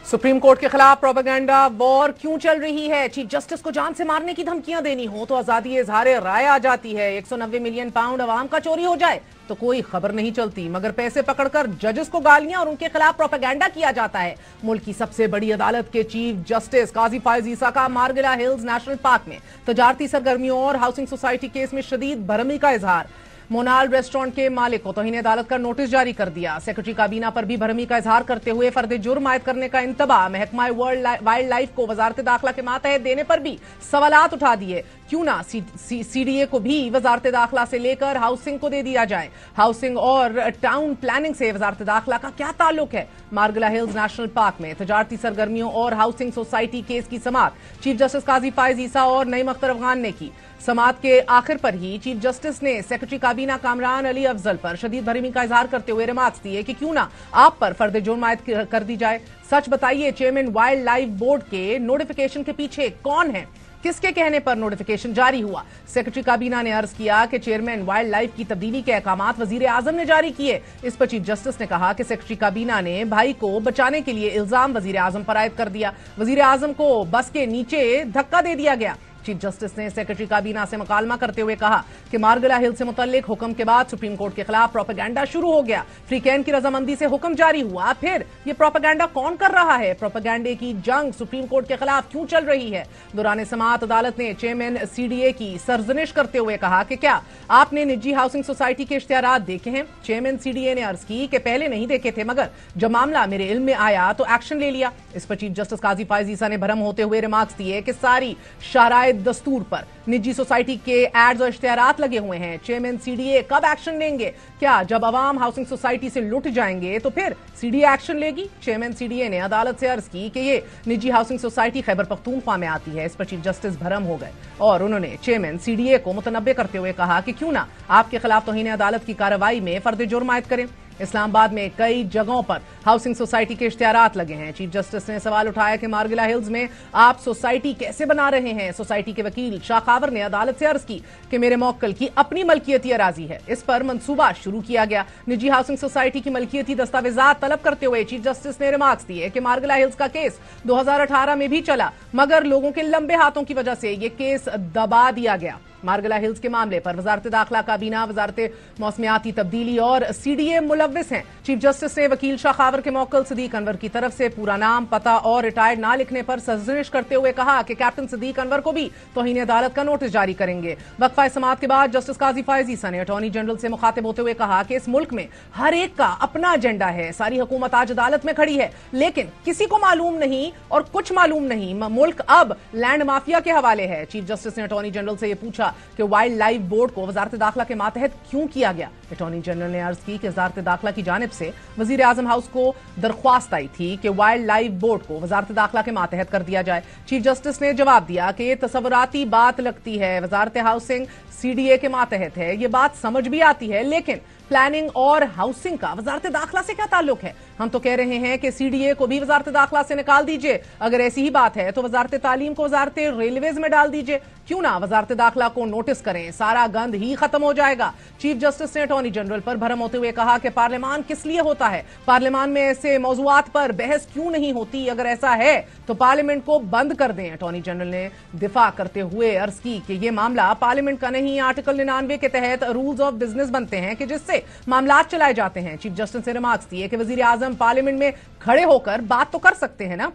Supreme court के खिलाफ propaganda war क्यों चल रही है? चीफ जस्टिस को जान से मारने की धमकियां देनी हो तो आजादी इजहार राय आ जाती है। 190 मिलियन पाउंड अवाम का चोरी हो जाए तो कोई खबर नहीं चलती, मगर पैसे पकड़कर जजेस को गालियां और उनके खिलाफ प्रोपेगेंडा किया जाता है। मुल्क की सबसे बड़ी अदालत के चीफ जस्टिस काजी फायज ईसा का मारगिला हिल्स नेशनल पार्क में तजारती सरगर्मियों और हाउसिंग सोसाइटी केस में शदीद भरमी का इजहार। मोनाल रेस्टोरेंट के मालिक को तौहीन अदालत का नोटिस जारी कर दिया। सेक्रेटरी काबीना पर भी भरमी का इजहार करते हुए फर्द जुर्म आयद करने का इंतबा। महकमा वाइल्ड लाइफ को वजारत दाखिला के मातहत देने पर भी सवालात उठा दिए। क्यों ना सीडीए को भी वजारत दाखिला से लेकर हाउसिंग को दे दिया जाए। हाउसिंग और टाउन प्लानिंग से वजारत दाखिला का क्या ताल्लुक है? मारगिला हिल्स नेशनल पार्क में तजारती सरगर्मियों और हाउसिंग सोसाइटी केस की समाअत चीफ जस्टिस काजी फायज ईसा और नईम अख्तर अफगान ने की। समाअत के आखिर पर ही चीफ जस्टिस ने सेक्रेटरी काबीना कामरान अली अफजल पर शदीद भरमी का इजहार करते हुए रिमार्क्स दिए कि क्यों ना आप पर फर्द जुर्म आयद कर दी जाए। सच बताइए, चेयरमैन वाइल्ड लाइफ बोर्ड के नोटिफिकेशन के पीछे कौन है? किसके कहने पर नोटिफिकेशन जारी हुआ? सेक्रेटरी काबीना ने अर्ज किया कि चेयरमैन वाइल्ड लाइफ की तब्दीली के अहकामात वजीर आजम ने जारी किए। इस पर चीफ जस्टिस ने कहा कि सेक्रेटरी काबीना ने भाई को बचाने के लिए इल्जाम वजीर आजम पर आयद कर दिया। वजीर आजम को बस के नीचे धक्का दे दिया गया। चीफ जस्टिस ने सेक्रेटरी काबीना से मुकालमा करते हुए कहा कि मारगिला हिल से मुतल्लिक हुक्म के बाद सुप्रीम कोर्ट के खिलाफ प्रोपेगेंडा शुरू हो गया। फ्री कैन की रजामंदी से हुक्म जारी हुआ, फिर ये प्रोपेगेंडा कौन कर रहा है? प्रोपेगेंडे की जंग सुप्रीम कोर्ट के खिलाफ क्यों चल रही है? दौरान समाअत अदालत ने चेयरमैन सीडीए की सरजनिश करते हुए कहा कि क्या आपने निजी हाउसिंग सोसाइटी के इश्तिहारात देखे हैं? चेयरमैन सीडीए ने अर्ज की कि पहले नहीं देखे थे, मगर जब मामला मेरे इल्म में आया तो एक्शन ले लिया। इस पर चीफ जस्टिस काजी फायज ईसा ने भरम होते हुए रिमार्क्स दिए कि सारी शराय दस्तूर पर निजी सोसाइटी के एड्स और इश्तिहारात लगे हुए हैं। चेयरमैन सीडीए कब एक्शन लेंगे? क्या जब अवाम हाउसिंग सोसाइटी से लुट जाएंगे तो फिर सीडीए एक्शन लेगी? चेयरमैन सीडीए ने अदालत से अर्ज की कि ये निजी हाउसिंग सोसाइटी खैबर पख्तूनख्वा में आती है। इस पर चीफ जस्टिस भरम हो गए और उन्होंने चेयरमैन सीडीए को मुतनब्बे करते हुए कहा कि क्यों ना आपके खिलाफ तौहीन अदालत की कार्रवाई में फर्द जुर्म आयद करें। इस्लामाबाद में कई जगहों पर हाउसिंग सोसाइटी के इश्तिहारात लगे हैं। चीफ जस्टिस ने सवाल उठाया कि मारगिला हिल्स में आप सोसाइटी कैसे बना रहे हैं? सोसाइटी के वकील शाखावर ने अदालत से अर्ज की कि मेरे मौक्कल की अपनी मलकियती अराजी है। इस पर मंसूबा शुरू किया गया। निजी हाउसिंग सोसाइटी की मलकियती दस्तावेजात तलब करते हुए चीफ जस्टिस ने रिमार्क्स दिए कि मारगिला हिल्स का केस 2018 में भी चला, मगर लोगों के लंबे हाथों की वजह से यह केस दबा दिया गया। मारगिला हिल्स के मामले पर वजारत दाखिला काबीना, वजारत मौसमियाती तब्दीली और सीडीए मुलव्विस हैं। चीफ जस्टिस ने वकील शाखावर के मौक्कल सदीक अनवर की तरफ से पूरा नाम, पता और रिटायर्ड ना लिखने पर सरजनिश करते हुए कहा कि कैप्टन सदीक अनवर को भी तौहीन अदालत का नोटिस जारी करेंगे। वक्फा समाअत के बाद जस्टिस काजी फायज ईसा ने अटॉर्नी जनरल से मुखातिब होते हुए कहा कि इस मुल्क में हर एक का अपना एजेंडा है। सारी हुकूमत आज अदालत में खड़ी है, लेकिन किसी को मालूम नहीं और कुछ मालूम नहीं। मुल्क अब लैंड माफिया के हवाले है। चीफ जस्टिस ने अटॉर्नी जनरल से यह पूछा कि वाइल्ड लाइफ बोर्ड को वजारत दाखिला के मातहत क्यों किया गया। अटॉर्नी जनरल ने अर्ज की कि वजारत दाखिला की जानिब से वजीर आजम हाउस को दरख्वास्त आई थी कि वाइल्ड लाइफ बोर्ड को वजारत दाखिला के मातहत कर दिया जाए। चीफ जस्टिस ने जवाब दिया कि यह तसव्वुराती बात लगती है, वजारत हाउसिंग सीडीए के मातहत है। यह बात समझ भी आती है, लेकिन प्लानिंग और हाउसिंग का वजारत दाखिला से क्या ताल्लुक है? हम तो कह रहे हैं कि सीडीए को भी वजारत दाखिला से निकाल दीजिए। अगर ऐसी ही बात है तो वजारत तालीम को वजारत रेलवेज में डाल दीजिए। क्यों ना वजारत दाखिला को नोटिस करें, सारा गंद ही खत्म हो जाएगा। चीफ जस्टिस ने अटॉर्नी जनरल पर भरम होते हुए कहा कि पार्लियामान किस लिए होता है? पार्लियामान में ऐसे मौजूआत पर बहस क्यों नहीं होती? अगर ऐसा है तो पार्लियामेंट को बंद कर दें। अटॉर्नी जनरल ने दिफा करते हुए अर्ज की कि यह मामला पार्लियामेंट का नहीं, आर्टिकल 99 के तहत रूल्स ऑफ बिजनेस बनते हैं कि जिससे मामलात चलाए जाते हैं। चीफ जस्टिस ने रिमार्क्स दिए कि वजीर आजम पार्लियामेंट में खड़े होकर बात तो कर सकते हैं ना।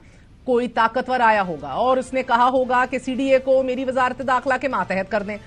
कोई ताकतवर आया होगा और उसने कहा होगा कि सीडीए को मेरी वजारत दाखिला के मातहत कर दें।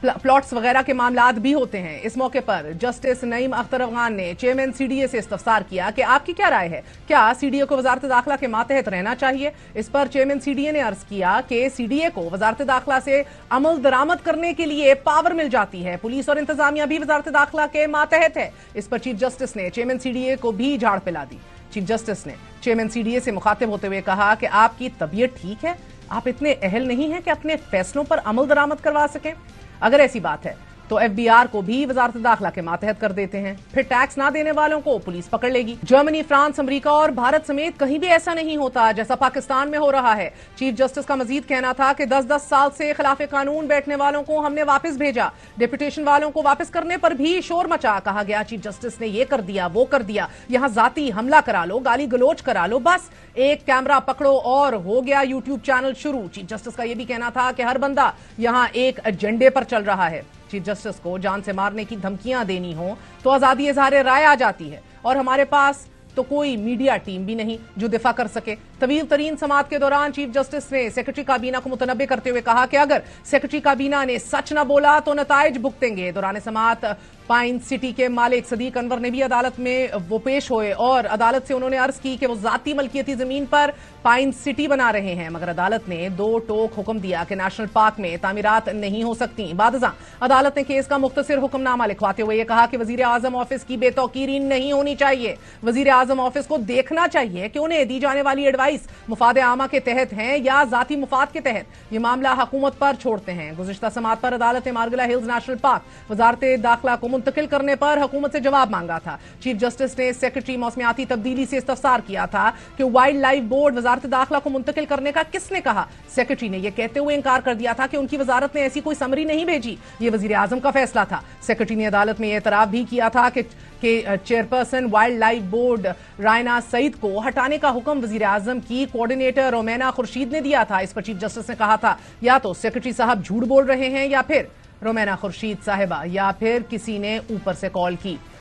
प्लॉट्स वगैरह के मामलात भी होते हैं। इस मौके पर जस्टिस नईम अख्तर अफगान ने चेयरमैन सीडीए से इस्तफसार किया कि आपकी क्या राय है, क्या सीडीए को वजारत दाखिला के मातहत रहना चाहिए? इस पर चेयरमैन सीडीए ने अर्ज किया कि सीडीए को वजारत दाखिला से अमल दरामद करने के लिए पावर मिल जाती है। पुलिस और इंतजामिया भी वजारत दाखिला के मातहत है। इस पर चीफ जस्टिस ने चेयरमैन सीडीए को भी झाड़ पिला दी। चीफ जस्टिस ने चेयरमैन सीडीए से मुखातिब होते हुए कहा कि आपकी तबीयत ठीक है? आप इतने अहल नहीं हैं कि अपने फैसलों पर अमल दरामद करवा सकें? अगर ऐसी बात है तो एफबीआर को भी वजारत दाखिला के मातहत कर देते हैं। फिर टैक्स ना देने वालों को पुलिस पकड़ लेगी। जर्मनी, फ्रांस, अमेरिका और भारत समेत कहीं भी ऐसा नहीं होता जैसा पाकिस्तान में हो रहा है। चीफ जस्टिस का मजीद कहना था कि 10-10 साल से खिलाफ कानून बैठने वालों को हमने वापस भेजा, डिप्यूटेशन वालों को वापस करने पर भी शोर मचा। कहा गया चीफ जस्टिस ने ये कर दिया, वो कर दिया, यहां जाती हमला करा लो, गाली गलोच करा लो, बस एक कैमरा पकड़ो और हो गया यूट्यूब चैनल शुरू। चीफ जस्टिस का यह भी कहना था कि हर बंदा यहां एक एजेंडे पर चल रहा है। चीफ जस्टिस को जान से मारने की धमकियां देनी हो तो आजादी इज़हार राय आ जाती है, और हमारे पास तो कोई मीडिया टीम भी नहीं जो दिफा कर सके। तवील तरीन समाअत के दौरान चीफ जस्टिस ने सेक्रेटरी काबीना को मुतनब्बे करते हुए कहा कि अगर सेक्रेटरी काबीना ने सच न बोला तो नताइज भुगतेंगे। दौरान समाअत पाइन सिटी के मालिक सदीक अनवर ने भी अदालत में वो पेश हुए और अदालत से उन्होंने अर्ज की कि वो जाती मलकियती जमीन पर पाइन सिटी बना रहे हैं, मगर अदालत ने दो टोक हुक्म दिया कि नेशनल पार्क में तामीरात नहीं हो सकती। बादशाह अदालत ने केस का मुख्तसर हुक्मनामा लिखवाते हुए यह कहा कि वजीर आजम ऑफिस की बेतौकीरी नहीं होनी चाहिए। वजीर आजम ऑफिस को देखना चाहिए कि उन्हें दी जाने वाली एडवाइस मुफाद आमा के तहत है या जाती मुफाद के तहत। ये मामला हुकूमत पर छोड़ते हैं। गुज़िश्ता समाअत पर अदालत ने मार्गला हिल्स नेशनल पार्क वजारत दाखिला को मुंतकिल करने पर हुकूमत से जवाब मांगा था। चीफ जस्टिस ने सेक्रेटरी मौसमियाती तब्दीली से इस्तफसार किया था कि वाइल्ड लाइफ बोर्ड वजारत दाखिला को मुंतकिल करने का किसने कहा। सेक्रेटरी ने यह कहते हुए इंकार कर दिया था कि उनकी वजारत ने ऐसी कोई समरी नहीं भेजी, यह वजीर आजम का फैसला था। सेक्रेटरी ने अदालत में यह एतराफ भी किया था कि chairperson wildlife board Raina Saeed को हटाने का हुक्म वजीर आजम की कोऑर्डिनेटर रोमेना खुर्शीद ने दिया था। इस पर चीफ जस्टिस ने कहा था या तो सेक्रेटरी साहब झूठ बोल रहे हैं या फिर रोमेना खुर्शीद साहिबा या फिर किसी ने ऊपर से कॉल की।